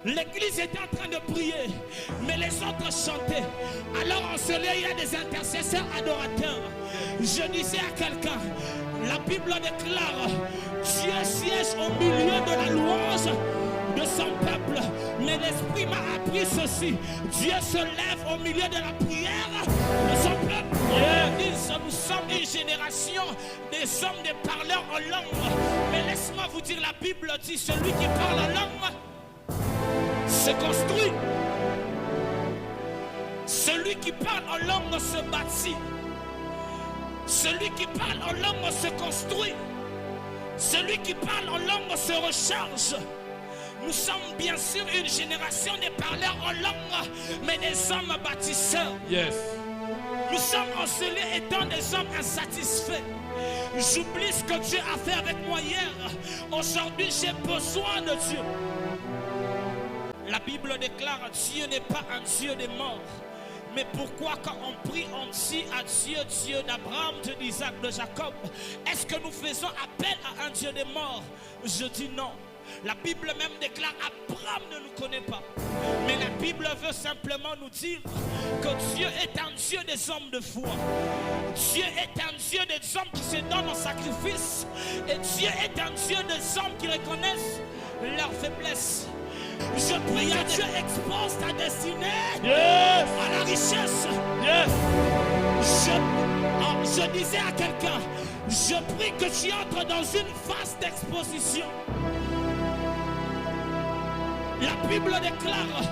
L'église était en train de prier, mais les autres chantaient. Alors en ce lieu, il y a des intercesseurs adorateurs. Je disais à quelqu'un, la Bible déclare, Dieu siège au milieu de la louange de son peuple. Mais l'Esprit m'a appris ceci, Dieu se lève au milieu de la prière de son peuple. Nous sommes une génération des hommes, des parleurs en langue. Mais laisse-moi vous dire, la Bible dit, celui qui parle en langue se construit. Celui qui parle en langue se bâtit. Celui qui parle en langue se construit. Celui qui parle en langue se recharge. Nous sommes bien sûr une génération des parleurs en langue, mais des hommes bâtisseurs. Yes. Nous sommes en ce lieu étant des hommes insatisfaits. J'oublie ce que Dieu a fait avec moi hier. Aujourd'hui, j'ai besoin de Dieu. La Bible déclare, Dieu n'est pas un Dieu des morts. Mais pourquoi quand on prie, on dit à Dieu, Dieu d'Abraham, Dieu d'Isaac, de Jacob, est-ce que nous faisons appel à un Dieu des morts? Je dis non. La Bible même déclare, Abraham ne nous connaît pas. Mais la Bible veut simplement nous dire que Dieu est un Dieu des hommes de foi. Dieu est un Dieu des hommes qui se donnent en sacrifice. Et Dieu est un Dieu des hommes qui reconnaissent leur faiblesse. Je prie que Dieu expose ta destinée à la richesse. Je disais à quelqu'un, je prie que tu entres dans une phase d'exposition. La Bible déclare